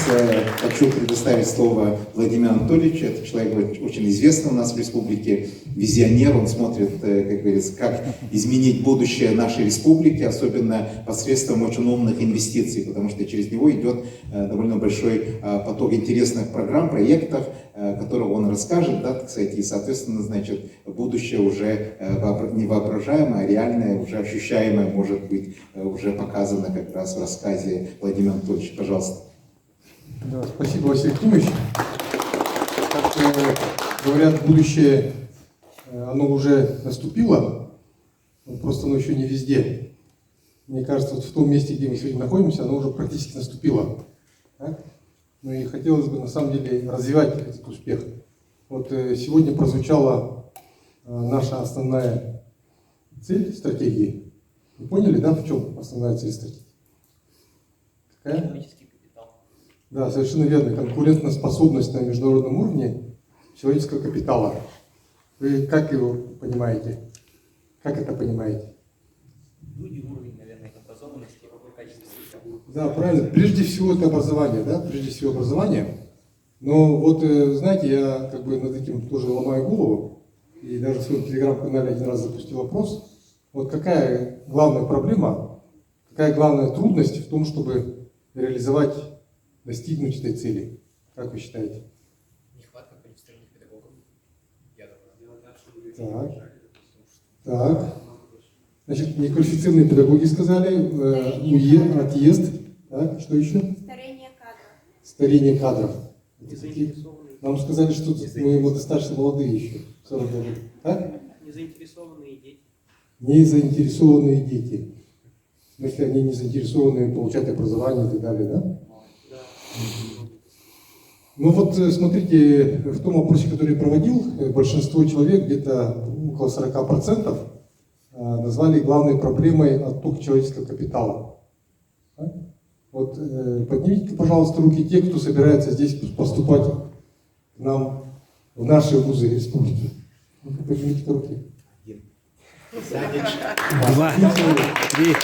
хочу предоставить слово Владимиру Анатольевичу. Это человек очень известный у нас в республике, визионер. Он смотрит, как говорится, как изменить будущее нашей республики, особенно посредством очень умных инвестиций, потому что через него идет довольно большой поток интересных программ, проектов, которые он расскажет, да, кстати, и, соответственно, значит, будущее уже не воображаемое, а реальное, уже ощущаемое, может быть, уже показано как раз в рассказе Владимира Анатольевича. Пожалуйста. Да, спасибо, Василий Кимович. Как говорят, будущее, оно уже наступило, просто оно еще не везде. Мне кажется, вот в том месте, где мы сегодня находимся, оно уже практически наступило. Так? Ну и хотелось бы, на самом деле, развивать этот успех. Вот сегодня прозвучала наша основная цель стратегии. Вы поняли, да, в чем основная цель стратегии? Какая? Экономический капитал. Да, совершенно верно. Конкурентоспособность на международном уровне человеческого капитала. Вы как его понимаете? Как это понимаете? Люди, уровень, наверное, образованности, качество языка. Да, правильно. Прежде всего это образование, да? Прежде всего образование. Но вот, знаете, я как бы над этим тоже ломаю голову. И даже в своем телеграм-канале один раз запустил вопрос. Вот какая главная проблема, какая главная трудность в том, чтобы реализовать, достигнуть этой цели? Как вы считаете? Нехватка квалифицированных педагогов. Так. Значит, неквалифицированные педагоги сказали, отъезд. Так, что еще? Старение кадров. Старение кадров. Незаинтересованные. Нам сказали, что мы достаточно молодые еще. 40 лет. Так? Незаинтересованные дети. Незаинтересованные дети. В смысле, они не заинтересованы получать образование и так далее, да? Да. Ну вот, смотрите, в том опросе, который я проводил, большинство человек, где-то около 40%, назвали главной проблемой отток человеческого капитала. Вот поднимите, пожалуйста, руки те, кто собирается здесь поступать к нам в наши вузы республики. Ну-ка, поднимите руки. 2, 3.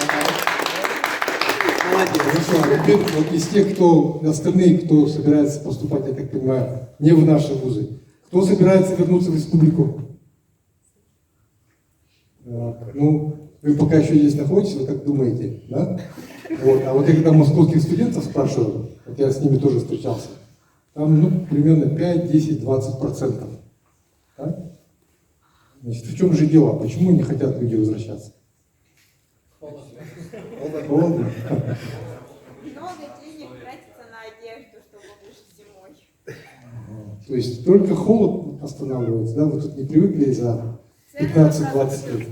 Молодец. Вот из тех, кто, остальные, кто собирается поступать, я так понимаю, не в наши вузы. Кто собирается вернуться в республику? Ну, вы пока еще здесь находитесь, вы так думаете, да? Вот. А вот я когда московских студентов спрашиваю, вот я с ними тоже встречался, там, ну, примерно 5, 10, 20%. Да? Значит, в чем же дело? Почему не хотят люди возвращаться? Холодно. Много денег тратится на одежду, чтобы выжить зимой. То есть только холод останавливается, да? Вы тут не привыкли за 15-20 лет.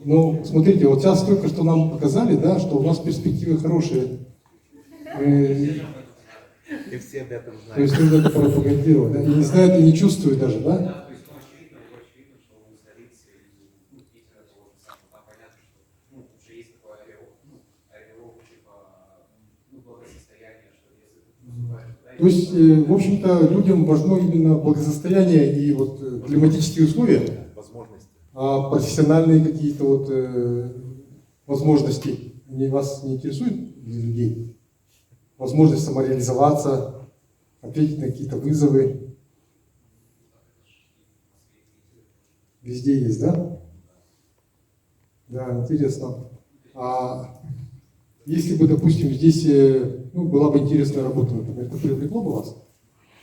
Ну, смотрите, вот сейчас только что нам показали, да, что у нас перспективы хорошие. И все об этом То есть нужно это пропагандировать, да? И не знают, и не чувствуют даже, да? То есть, в общем-то, людям важно именно благосостояние и вот климатические условия, а профессиональные какие-то вот возможности, они вас не интересуют для людей? Возможность самореализоваться, ответить на какие-то вызовы. Везде есть, да? Да, интересно. А если бы, допустим, здесь была бы интересная работа, например, это привлекло бы вас?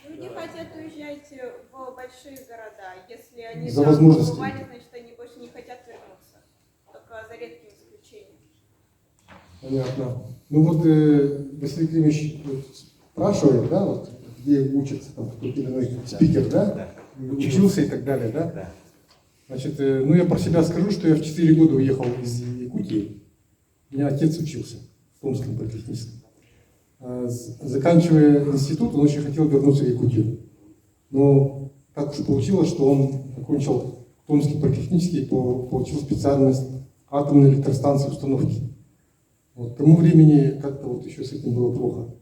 Люди хотят уезжать в большие города. Если они За там возможности. побывали, значит, они больше не хотят вернуться. Только за редким исключением. Понятно. Ну вот Василий Климович спрашивает, да, вот, где учится там кто-то или иной спикер, да? Учился и так далее, да? Значит, ну я про себя скажу, что я в 4 года уехал из Якутии. У меня отец учился в Томском политехническом. Заканчивая институт, он очень хотел вернуться в Якутию. Но так уж получилось, что он окончил Томский политехнический и получил специальность атомной электростанции установки. Вот, к тому времени как-то вот еще с этим было плохо.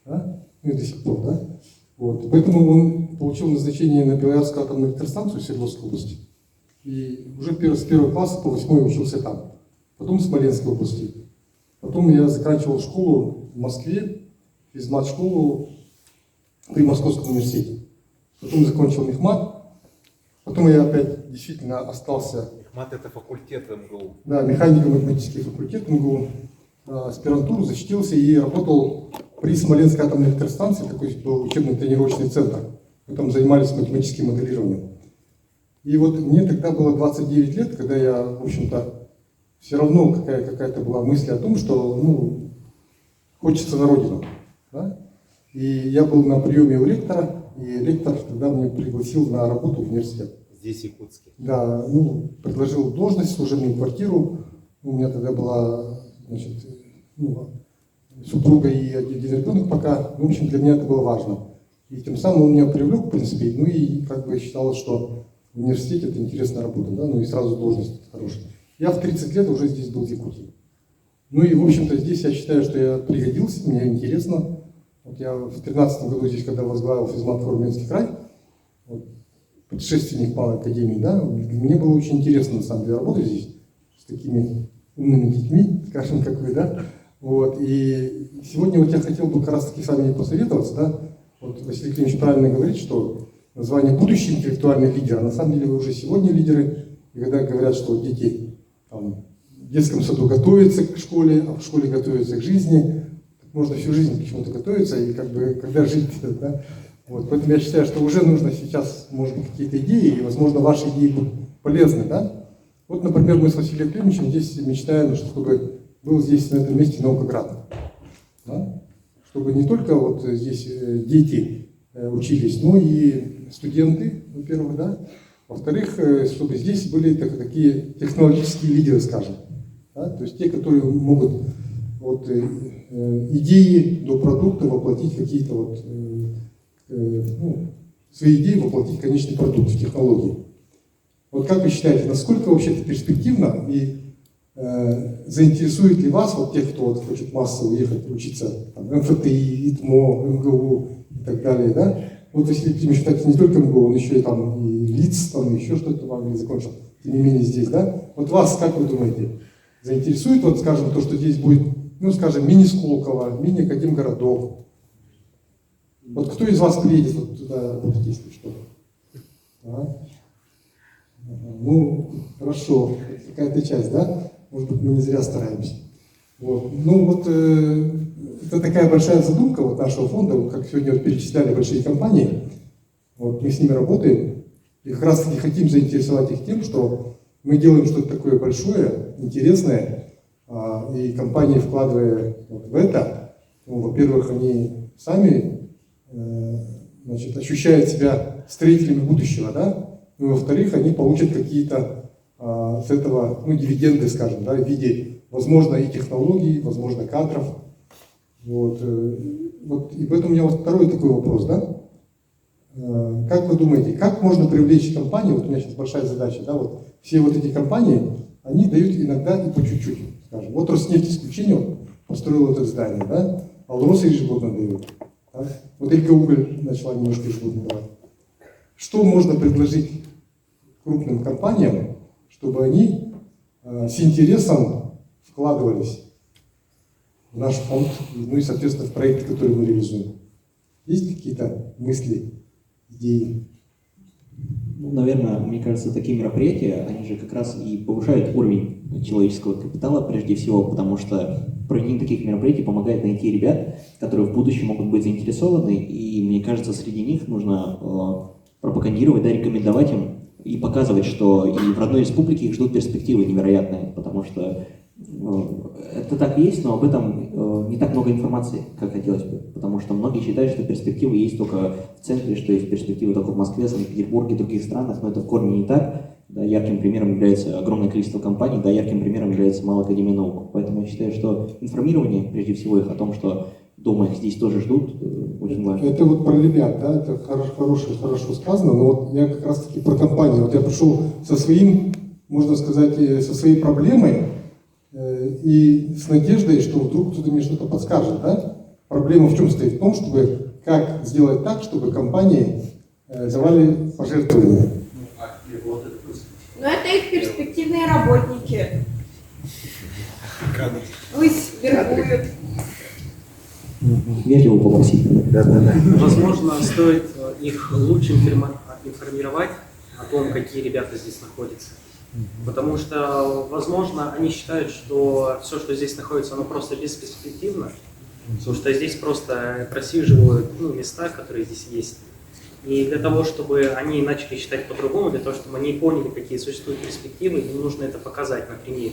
Да? Ну и до сих пор, да? Вот. Поэтому он получил назначение на Белоярскую атомную электростанцию в Свердловской области. И уже с 1 класса по 8 учился там. Потом в Смоленской области. Потом я заканчивал школу в Москве, физмат-школу при Московском университете. Потом закончил мехмат. Потом я опять действительно остался... Мехмат — это факультет МГУ. Да, механико-математический факультет МГУ. Аспирантуру защитился и работал при Смоленской атомной электростанции, такой был учебно-тренировочный центр. Мы там занимались математическим моделированием. И вот мне тогда было 29 лет, когда я, в общем-то, все равно какая-то была мысль о том, что, ну, хочется на родину. Да? И я был на приеме у ректора, и ректор тогда меня пригласил на работу в университет. Здесь, в Якутске. Да, ну, предложил должность, служебную квартиру. У меня тогда была, значит, ну, супруга и один ребенок пока. В общем, для меня это было важно. И тем самым он меня привлек, в принципе, ну и как бы считалось, что в университете это интересная работа, да, ну и сразу должность хорошая. Я в 30 лет уже здесь был в Якутии. Ну и, в общем-то, здесь я считаю, что я пригодился, мне интересно. Вот я в 2013 году здесь, когда возглавил физмат-форум Ленинский край, вот, предшественник Малой академии, да, мне было очень интересно, на самом деле, работать здесь с такими умными детьми, скажем, как вы, да. Вот, и сегодня вот я хотел бы как раз-таки с вами посоветоваться, да. Вот Василий Климович правильно говорит, что название «будущий интеллектуальный лидер», а на самом деле вы уже сегодня лидеры, и когда говорят, что дети там, в детском саду готовятся к школе, а в школе готовятся к жизни, можно всю жизнь к чему-то готовиться, и как бы когда жить, да. Вот, поэтому я считаю, что уже нужно сейчас, может быть, какие-то идеи, и, возможно, ваши идеи будут полезны, да. Вот, например, мы с Василием Климовичем здесь мечтаем, чтобы был здесь, на этом месте, наукоград. Да? Чтобы не только вот здесь дети учились, но и студенты, во-первых, да. Во-вторых, чтобы здесь были такие технологические лидеры, скажем. Да? То есть те, которые могут от идеи до продукта воплотить какие-то вот, ну, свои идеи, воплотить в конечный продукт, в технологии. Вот как вы считаете, насколько вообще это перспективно и заинтересует ли вас, вот тех, кто вот хочет массово уехать учиться там, МФТИ, ИТМО, МГУ и так далее, да? Вот Василий Климович, кстати, не только МГУ, он еще и там и ЛИЦ, там еще что-то в Англии закончил, тем не менее здесь, да? Вот вас, как вы думаете, заинтересует, вот, скажем, то, что здесь будет, ну, скажем, мини-Сколково, мини-Академгородок? Вот кто из вас приедет вот туда работать, если что? А? Ну, хорошо, какая-то часть, да? Может быть, мы не зря стараемся. Вот. Ну, вот это такая большая задумка вот нашего фонда, вот, как сегодня вот перечисляли большие компании, вот, мы с ними работаем, и как раз таки хотим заинтересовать их тем, что мы делаем что-то такое большое, интересное, и компании, вкладывая вот в это, ну, во-первых, они сами значит, ощущают себя строителями будущего, да? Ну, и, во-вторых, они получат какие-то с этого, ну, дивиденды, скажем, да, в виде, возможно, и технологий, возможно, кадров. Вот, вот, и поэтому у меня вот второй такой вопрос, да? Как вы думаете, как можно привлечь компании, вот у меня сейчас большая задача, да, вот все вот эти компании, они дают иногда и по чуть-чуть, скажем. Вот Роснефть исключение построил это здание, да? Алроса ежегодно дает. Да? Вот Элька Уголь начала немножко ежегодно давать. Что можно предложить крупным компаниям, чтобы они с интересом вкладывались в наш фонд, ну и, соответственно, в проекты, которые мы реализуем? Есть какие-то мысли, идеи? Ну, наверное, мне кажется, такие мероприятия, они же как раз и повышают уровень человеческого капитала, прежде всего, потому что проведение таких мероприятий помогает найти ребят, которые в будущем могут быть заинтересованы, и мне кажется, среди них нужно пропагандировать, да, рекомендовать им и показывать, что и в родной республике их ждут перспективы невероятные, потому что это так и есть, но об этом не так много информации, как хотелось бы, потому что многие считают, что перспективы есть только в центре, что есть перспективы только в Москве, Санкт-Петербурге и других странах, но это в корне не так. Да, ярким примером является огромное количество компаний, да, ярким примером является Малая академия наук. Поэтому я считаю, что информирование, прежде всего, их о том, что дома их здесь тоже ждут, очень важно. Это вот про ребят, да, это хорошо сказано, но вот я как раз таки про компанию. Вот я пришел со своим, можно сказать, со своей проблемой и с надеждой, что вдруг кто-то мне что-то подскажет, да? Проблема в чем стоит? В том, чтобы как сделать так, чтобы компании давали пожертвования. Но это их перспективные работники. вербуют. Вежливо попросить. Возможно, стоит их лучше информировать о том, какие ребята здесь находятся. Потому что, возможно, они считают, что все, что здесь находится, оно просто бесперспективно. Потому что здесь просто просиживают места, которые здесь есть. И для того, чтобы они начали считать по-другому, для того, чтобы они поняли, какие существуют перспективы, им нужно это показать на примере.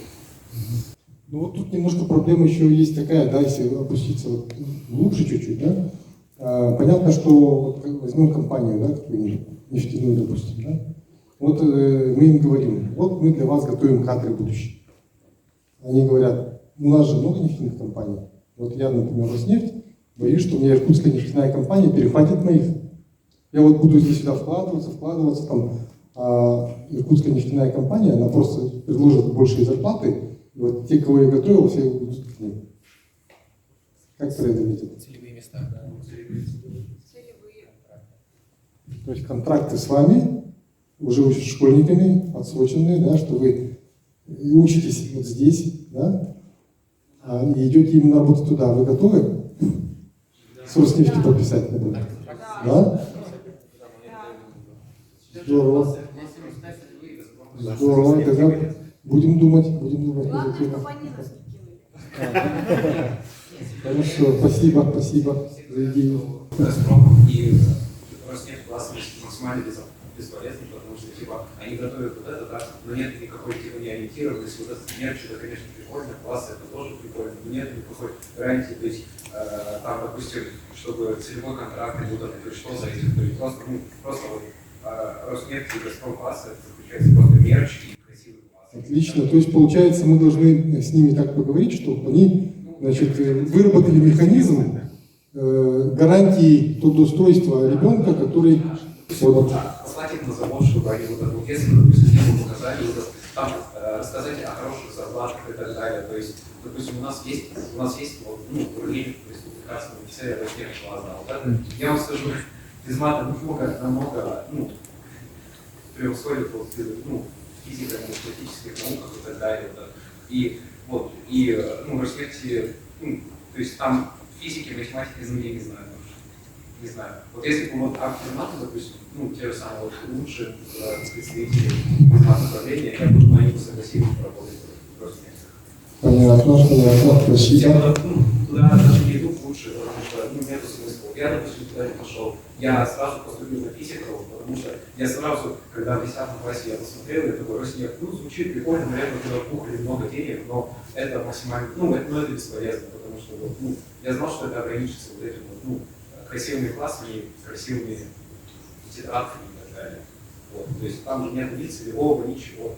Ну вот тут немножко проблема еще есть такая, да, если опуститься вот глубже чуть-чуть, да. Понятно, что вот возьмем компанию, да, какую-нибудь нефтяную, допустим, да. Вот мы им говорим, вот мы для вас готовим кадры будущего. Они говорят, у нас же много нефтяных компаний. Вот я, например, Роснефть, боюсь, что у меня иркутская нефтяная компания перехватит моих. Я вот буду здесь сюда вкладываться, там, а иркутская нефтяная компания, она просто предложит большие зарплаты, и вот те, кого я готовил, все будут к ним. Как про это видите? Целевые места. Целевые. То есть контракты с вами, уже школьниками, отсроченные, да, что вы учитесь вот здесь, да, и идете именно работать туда. Вы готовы с Роснефтью подписать, например? Да? Здорово. Здорово. Тогда будем думать. Главное, чтобы они нас не кинули. Хорошо, спасибо за идею. «Газпром» и «Роснефть» классно максимально бесполезны, потому что типа они готовят вот это, да, но нет никакой типа неориентированности. Вот этот мерч, это, конечно, прикольно, класс, это тоже прикольно, но нет никакой гарантии. То есть там, допустим, чтобы целевой контракт не выдан, то есть что за этим, то есть просто вот «Роснефть» и «Газпром» класс, это заключается просто мерч и красивый класс. Отлично. То есть, получается, мы должны с ними так поговорить, чтобы они, значит, выработали механизм гарантии трудоустройства ребенка, который... Вот, Платить на завод, чтобы они вот это, если, допустим, ему показали, вот, там, рассказать о хороших зарплатах и так далее. То есть, допустим, у нас есть вот, уровень преступникации в офицере Роснефть класс, да, вот это. Я вам скажу, физмат намного превосходит вот, физика, математических науках и так далее. Да. И вот, Роснефти, то есть там физики, математики, я не знаю. Не знаю. Вот если бы вот автоматы, допустим, те же самые вот лучшие представители направления, я думаю, они бы согласились работать просто. понятно, спасибо. Туда даже не идут лучше, потому что нету смысла. Я, допустим, туда не пошел. Я сразу поступил на физику, потому что я сразу, когда в 10 классе я посмотрел, я такой, Роснефть, звучит прикольно, наверное, туда вбухали много денег, но это максимально, это бесполезно, потому что я знал, что это ограничится вот этим красивыми классами, красивыми тетрадками и так далее. Вот. То есть там же нет ни целевого, ничего.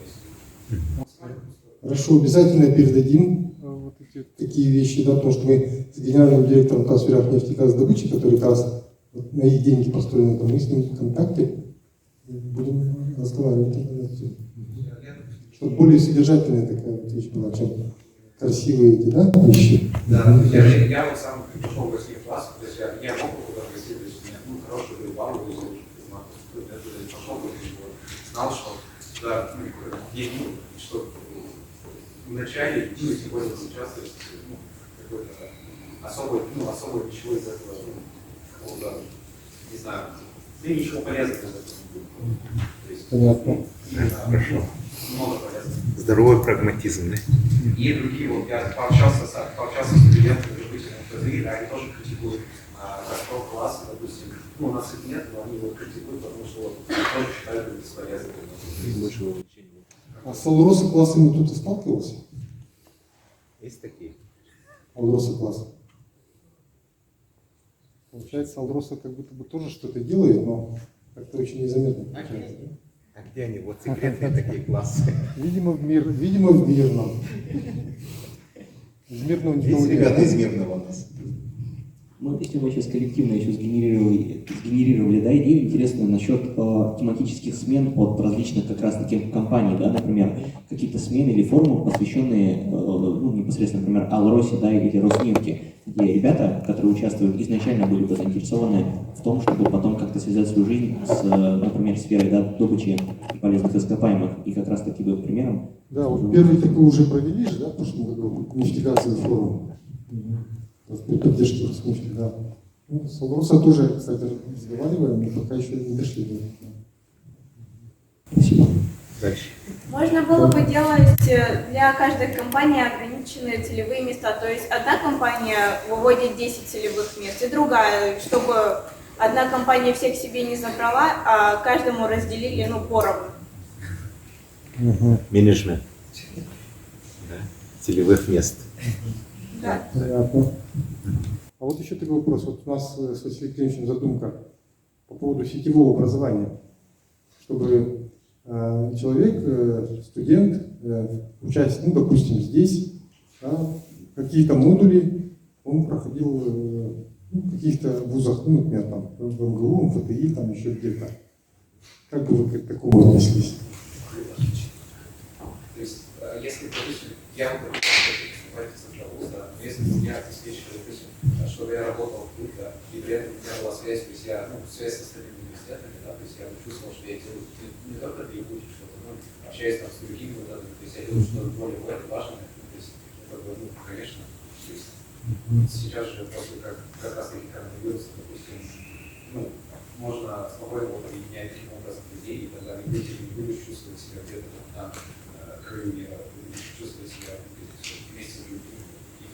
Хорошо, обязательно передадим вот эти такие вещи, да, потому что мы с генеральным директором Трансферах нефтегазодобычи, который как раз вот на их деньги построены, там, мы с ним в контакте и будем разговаривать. Чтобы более содержательная такая вот вещь была, чем красивые эти, да, вещи. Да, я вот сам пришел в 8 класс, то есть я мог куда пойти, то есть у меня хороший балл, то есть я пошел, знал, что да, я видел, что вначале, тем более сейчас, то есть какой-то особо ничего из этого, не знаю, ничего полезного из этого. Понятно. Хорошо. Много полезного. Здоровый прагматизм, да? И другие, вот я пообщался с студентами, любителями МФТИ, да, они тоже критикуют «Газпром» классы, допустим. У нас их нет, но они его критикуют, потому что тоже считают это бесполезным. Больше увлечения. А с Алроса классами тут и сталкивался? Есть такие? Алроса класс. Получается, Алроса как будто бы тоже что-то делает, но как-то очень незаметно. А где они? Вот секретные такие классы. Видимо, в мирном. Из мирного Есть никого ребята нет. из Мирного у нас. Мы с Костей сейчас коллективно еще сгенерировали да, идею интересную насчет тематических смен от различных как раз таки компаний, да, например, какие-то смены или форумы, посвященные ну, непосредственно, например, Алросе, да, или Роснефти, где ребята, которые участвуют, изначально были бы заинтересованы в том, чтобы потом как-то связать свою жизнь с, например, сферой да, добычи полезных ископаемых, и как раз таки был примером. Да, вот первый такой уже провели же, да, в прошлом году, нефтегазовый форум. При поддержке Роснефти, да. Ну, с Алроса тоже, кстати, разговариваем, но пока еще не дошли до этого. Спасибо. Дальше. Можно было бы делать для каждой компании ограниченные целевые места. То есть одна компания выводит 10 целевых мест, и другая, чтобы одна компания всех себе не забрала, а каждому разделили, ну, поровну. Менеджмент. Да. Целевых мест. Да. Понятно. А вот еще такой вопрос. Вот у нас с Василием Климовичем задумка по поводу сетевого образования, чтобы человек, студент, учась, ну, допустим, здесь, да, какие-то модули он проходил ну, в каких-то вузах, ну, например, там, в МГУ, в ФТИ, там еще где-то. Как бы вы к такому отнеслись? То есть, если, допустим, я буду центра вуза, но если у меня обеспечили, допустим, чтобы я работал тут, да, и при этом у меня была связь, то есть я, ну, связь с остальными университетами, да, то есть я чувствовал, что я делаю не только для Якутии что-то, но общаюсь там с другими, да, то есть я делаю что-то более важное, то есть, как бы, ну, конечно, то есть, сейчас же после как раз таки коронавируса, допустим, ну, можно спокойно вот объединять таким образом людей, и тогда люди не будут чувствовать себя где-то на краю мира, чувствовать себя вместе с людьми,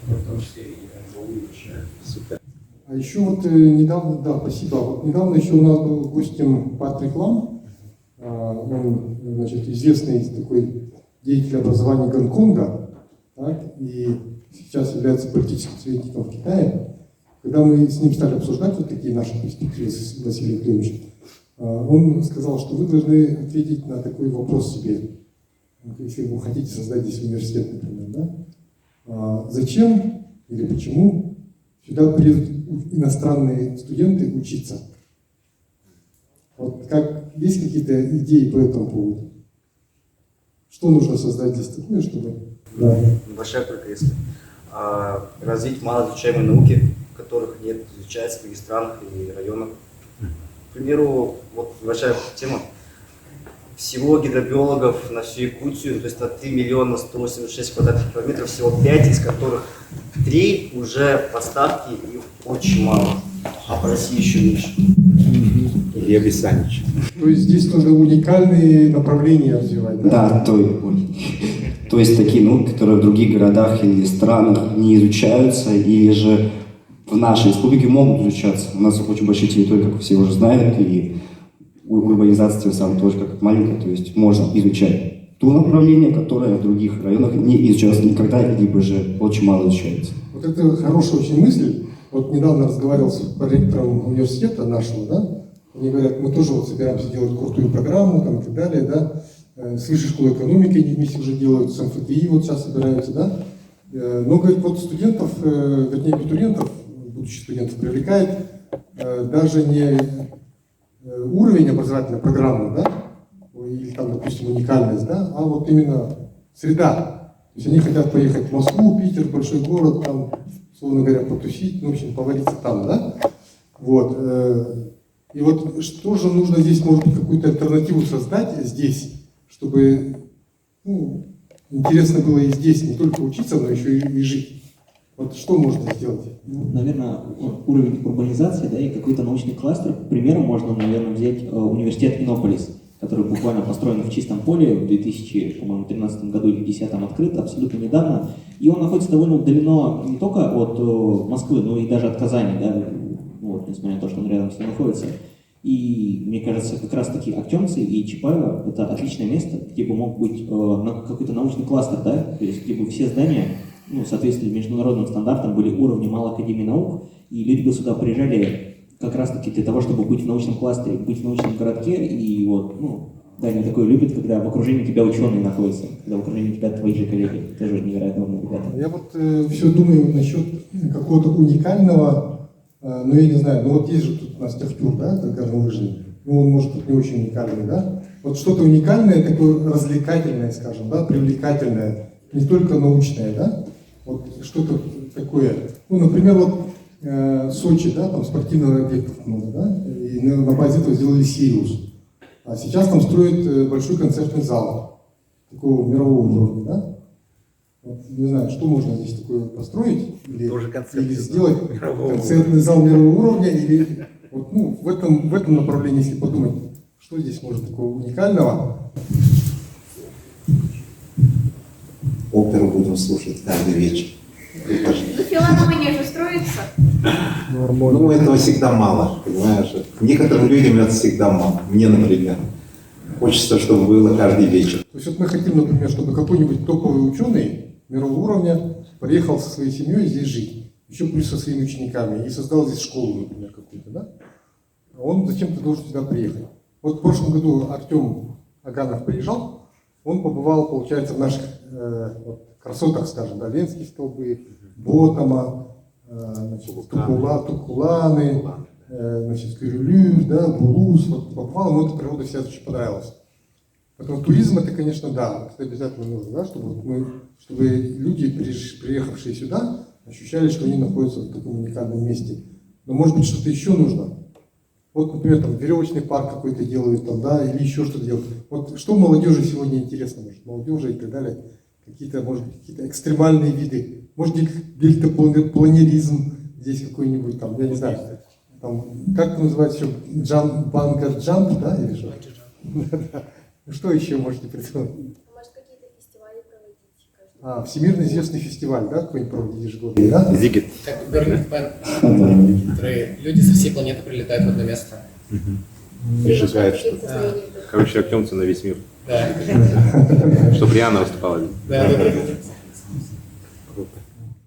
и в том числе и МГУ, и вообще. Супер. А еще вот недавно, да, спасибо. Вот недавно еще у нас был гостем Патрик Лам, он, значит, известный такой деятель образования Гонконга, так, и сейчас является политическим советником в Китае. Когда мы с ним стали обсуждать вот такие наши перспективы с Василием Климовичем, он сказал, что вы должны ответить на такой вопрос себе, если вы хотите создать здесь университет, например, да? Зачем или почему сюда приедут иностранные студенты учиться? Вот как, есть какие-то идеи по этому поводу? Что нужно создать здесь такое, чтобы... Да. Небольшая только если развить малоизучаемые науки, которых нет изучается в других странах и районах. К примеру, вот небольшая тема. Всего гидробиологов на всю Якутию, то есть на 3 миллиона 186 квадратных километров, всего 5, из которых 3 уже поставки, и очень мало. А по России еще меньше. Илья Бесанич. То есть здесь нужно уникальные направления развивать, да? Да, то есть такие науки, которые в других городах или странах не изучаются, или же в нашей республике могут изучаться. У нас очень большие территории, как все уже знают, и урбанизация тем самым тоже как маленькая, то есть можно изучать то направление, которое в других районах не изучалось никогда, либо же очень мало изучается. Вот это хорошая очень мысль. Вот недавно разговаривал с проректором университета нашего, да? Они говорят, мы тоже вот собираемся делать крутую программу там, и так далее, да? С высшей школой экономики они вместе уже делают, с МФТИ вот сейчас собираются, да? Но, говорит, вот студентов, вернее, абитуриентов, будущих студентов привлекает даже не уровень образовательной программы, да, или там, допустим, уникальность, да, а вот именно среда. То есть они хотят поехать в Москву, Питер, большой город, там, условно говоря, потусить, ну, в общем, повариться там, да. Вот. И вот что же нужно здесь, может быть, какую-то альтернативу создать здесь, чтобы, ну, интересно было и здесь не только учиться, но еще и жить. Вот что можно сделать? Ну, наверное, уровень урбанизации, да, и какой-то научный кластер. К примеру, можно, наверное, взять университет Иннополис, который буквально построен в чистом поле в 2013 году или 2010 открыт, абсолютно недавно. И он находится довольно удалено не только от Москвы, но и даже от Казани, да, вот, несмотря на то, что он рядом с ним находится. И мне кажется, как раз таки Актемцы и Чапаево – это отличное место, где бы мог быть какой-то научный кластер, да, то есть где бы все здания, ну, в соответствии с международным стандартом, были уровнем Малоакадемии наук, и люди бы сюда приезжали как раз-таки для того, чтобы быть в научном кластере, быть в научном городке, и вот, ну, Даня такое любит, когда в окружении тебя ученые находятся, когда в окружении тебя твои же коллеги, тоже невероятно умные ребята. Я вот все думаю насчет какого-то уникального ну я не знаю, ну вот есть же тут у нас Техтюр, да, это горнолыжный, ну он может быть не очень уникальный, да, вот что-то уникальное, такое развлекательное, скажем, да, привлекательное, не только научное, да, вот что-то такое, ну, например, вот Сочи, да, там спортивных объектов много, да, и на базе этого сделали Сириус, а сейчас там строят большой концертный зал, такого мирового уровня, да. Вот, не знаю, что можно здесь такое построить, или сделать концертный зал мирового уровня, или вот, ну, в этом направлении, если подумать, что здесь может такого уникального. Оперу будем слушать каждый вечер. Ну, филармония же строится. Ну, этого всегда мало, понимаешь? Некоторым людям это всегда мало. Мне, например. Хочется, чтобы было каждый вечер. То есть вот мы хотим, например, чтобы какой-нибудь топовый ученый мирового уровня приехал со своей семьей здесь жить, еще плюс со своими учениками, и создал здесь школу, например, какую-то, да? А он зачем-то должен сюда приехать. Вот в прошлом году Артем Аганов приезжал, он побывал, получается, в наших вот, красотах, скажем, да, Ленские столбы, Ботома, значит, Тукуланы, значит, Кюрюлюр, да, Булус, вот побывал, ему эта природа вся очень понравилась. Поэтому туризм это, конечно, да, это обязательно нужно, да, чтобы люди, приехавшие сюда, ощущали, что они находятся в таком уникальном месте. Но может быть что-то еще нужно. Вот, например, там веревочный парк какой-то делают, там, да, или еще что-то делают. Вот что молодежи сегодня интересно, может, молодежи и так далее, какие-то, может быть, какие-то экстремальные виды, может быть, дельтапланеризм здесь какой-нибудь, там, я не знаю, там, как это называется еще, банкер-джамп, да, или что? Ну что еще можете представить? Может, какие-то фестивали проводить? Всемирно известный фестиваль, да, какой-нибудь проводить ежегодно, да? Зигит. Как Burning Man, которые люди со всей планеты прилетают в одно место. Прижигает что-то. Короче, Артемцы на весь мир. Да. Чтобы Риана выступала. Да.